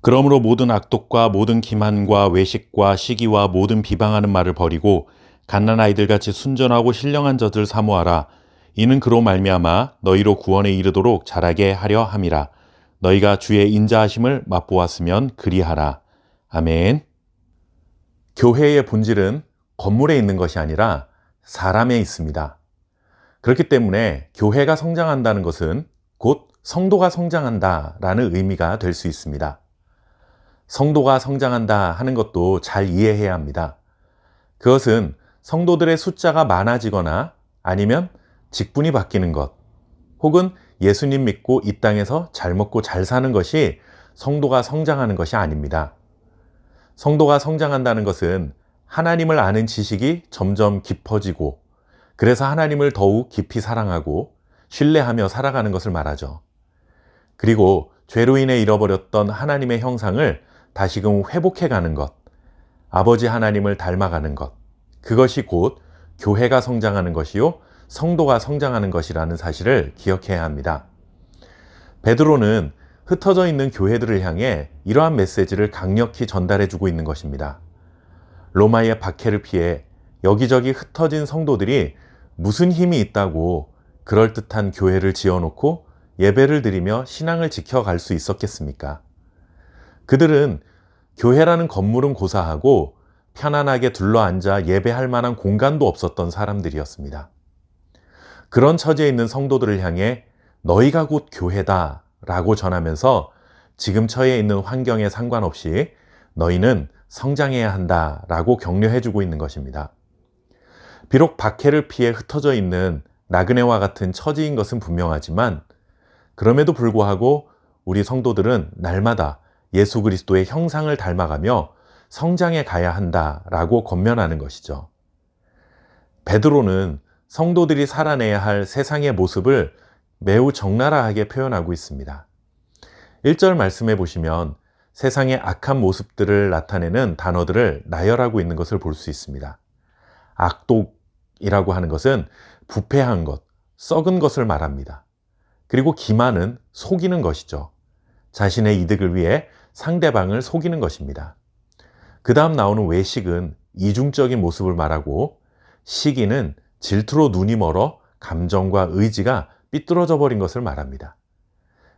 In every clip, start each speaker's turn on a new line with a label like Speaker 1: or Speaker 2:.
Speaker 1: 그러므로 모든 악독과 모든 기만과 외식과 시기와 모든 비방하는 말을 버리고 갓난 아이들같이 순전하고 신령한 젖을 사모하라. 이는 그로 말미암아 너희로 구원에 이르도록 자라게 하려 함이라. 너희가 주의 인자하심을 맛보았으면 그리하라. 아멘. 교회의 본질은 건물에 있는 것이 아니라 사람에 있습니다. 그렇기 때문에 교회가 성장한다는 것은 곧 성도가 성장한다라는 의미가 될 수 있습니다. 성도가 성장한다 하는 것도 잘 이해해야 합니다. 그것은 성도들의 숫자가 많아지거나 아니면 직분이 바뀌는 것, 혹은 예수님 믿고 이 땅에서 잘 먹고 잘 사는 것이 성도가 성장하는 것이 아닙니다. 성도가 성장한다는 것은 하나님을 아는 지식이 점점 깊어지고, 그래서 하나님을 더욱 깊이 사랑하고 신뢰하며 살아가는 것을 말하죠. 그리고 죄로 인해 잃어버렸던 하나님의 형상을 다시금 회복해가는 것, 아버지 하나님을 닮아가는 것, 그것이 곧 교회가 성장하는 것이요 성도가 성장하는 것이라는 사실을 기억해야 합니다. 베드로는 흩어져 있는 교회들을 향해 이러한 메시지를 강력히 전달해주고 있는 것입니다. 로마의 박해를 피해 여기저기 흩어진 성도들이 무슨 힘이 있다고 그럴듯한 교회를 지어놓고 예배를 드리며 신앙을 지켜갈 수 있었겠습니까? 그들은 교회라는 건물은 고사하고 편안하게 둘러앉아 예배할 만한 공간도 없었던 사람들이었습니다. 그런 처지에 있는 성도들을 향해 너희가 곧 교회다 라고 전하면서 지금 처해 있는 환경에 상관없이 너희는 성장해야 한다 라고 격려해주고 있는 것입니다. 비록 박해를 피해 흩어져 있는 나그네와 같은 처지인 것은 분명하지만 그럼에도 불구하고 우리 성도들은 날마다 예수 그리스도의 형상을 닮아가며 성장해 가야 한다라고 권면하는 것이죠. 베드로는 성도들이 살아내야 할 세상의 모습을 매우 적나라하게 표현하고 있습니다. 1절 말씀해 보시면 세상의 악한 모습들을 나타내는 단어들을 나열하고 있는 것을 볼 수 있습니다. 악독이라고 하는 것은 부패한 것, 썩은 것을 말합니다. 그리고 기만은 속이는 것이죠. 자신의 이득을 위해 상대방을 속이는 것입니다. 그 다음 나오는 외식은 이중적인 모습을 말하고, 시기는 질투로 눈이 멀어 감정과 의지가 삐뚤어져 버린 것을 말합니다.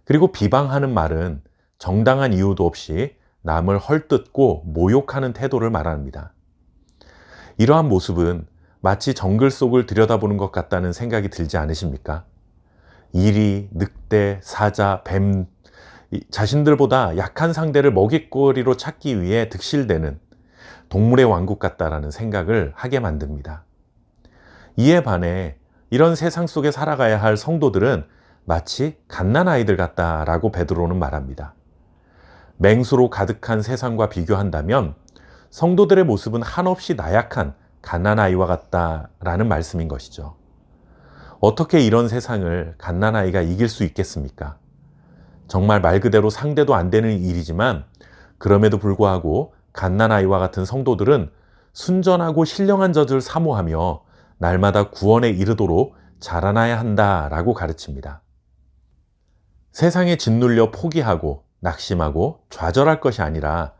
Speaker 1: 그리고 비방하는 말은 정당한 이유도 없이 남을 헐뜯고 모욕하는 태도를 말합니다. 이러한 모습은 마치 정글 속을 들여다보는 것 같다는 생각이 들지 않으십니까? 이리, 늑대, 사자, 뱀, 자신들보다 약한 상대를 먹잇거리로 찾기 위해 득실되는 동물의 왕국 같다라는 생각을 하게 만듭니다. 이에 반해 이런 세상 속에 살아가야 할 성도들은 마치 갓난아이들 같다라고 베드로는 말합니다. 맹수로 가득한 세상과 비교한다면 성도들의 모습은 한없이 나약한 갓난아이와 같다라는 말씀인 것이죠. 어떻게 이런 세상을 갓난아이가 이길 수 있겠습니까? 정말 말 그대로 상대도 안 되는 일이지만 그럼에도 불구하고 갓난아이와 같은 성도들은 순전하고 신령한 젖을 사모하며 날마다 구원에 이르도록 자라나야 한다라고 가르칩니다. 세상에 짓눌려 포기하고 낙심하고 좌절할 것이 아니라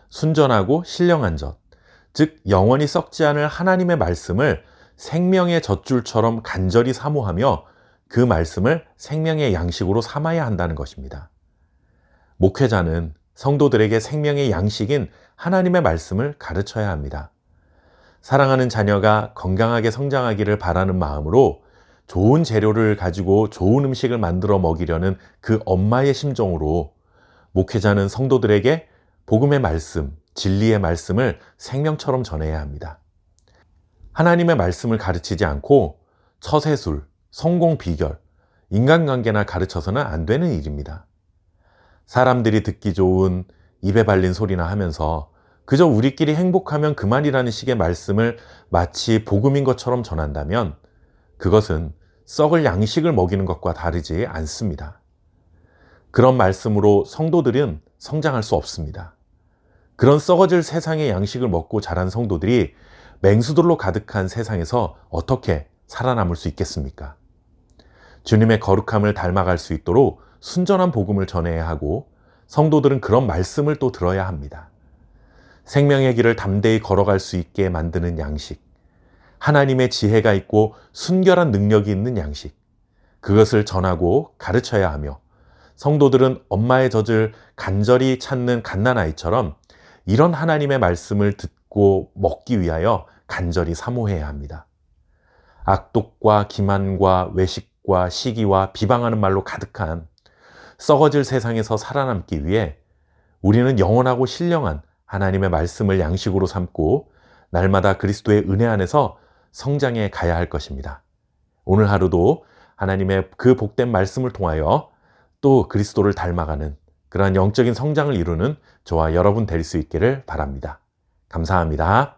Speaker 1: 순전하고 신령한 젖, 즉 영원히 썩지 않을 하나님의 말씀을 생명의 젖줄처럼 간절히 사모하며 그 말씀을 생명의 양식으로 삼아야 한다는 것입니다. 목회자는 성도들에게 생명의 양식인 하나님의 말씀을 가르쳐야 합니다. 사랑하는 자녀가 건강하게 성장하기를 바라는 마음으로 좋은 재료를 가지고 좋은 음식을 만들어 먹이려는 그 엄마의 심정으로 목회자는 성도들에게 복음의 말씀, 진리의 말씀을 생명처럼 전해야 합니다. 하나님의 말씀을 가르치지 않고 처세술, 성공 비결, 인간관계나 가르쳐서는 안 되는 일입니다. 사람들이 듣기 좋은 입에 발린 소리나 하면서 그저 우리끼리 행복하면 그만이라는 식의 말씀을 마치 복음인 것처럼 전한다면 그것은 썩을 양식을 먹이는 것과 다르지 않습니다. 그런 말씀으로 성도들은 성장할 수 없습니다. 그런 썩어질 세상의 양식을 먹고 자란 성도들이 맹수들로 가득한 세상에서 어떻게 살아남을 수 있겠습니까? 주님의 거룩함을 닮아갈 수 있도록 순전한 복음을 전해야 하고 성도들은 그런 말씀을 또 들어야 합니다. 생명의 길을 담대히 걸어갈 수 있게 만드는 양식, 하나님의 지혜가 있고 순결한 능력이 있는 양식, 그것을 전하고 가르쳐야 하며, 성도들은 엄마의 젖을 간절히 찾는 갓난아이처럼 이런 하나님의 말씀을 듣고 먹기 위하여 간절히 사모해야 합니다. 악독과 기만과 외식과 시기와 비방하는 말로 가득한 썩어질 세상에서 살아남기 위해 우리는 영원하고 신령한 하나님의 말씀을 양식으로 삼고 날마다 그리스도의 은혜 안에서 성장해 가야 할 것입니다. 오늘 하루도 하나님의 그 복된 말씀을 통하여 또 그리스도를 닮아가는 그러한 영적인 성장을 이루는 저와 여러분 될 수 있기를 바랍니다. 감사합니다.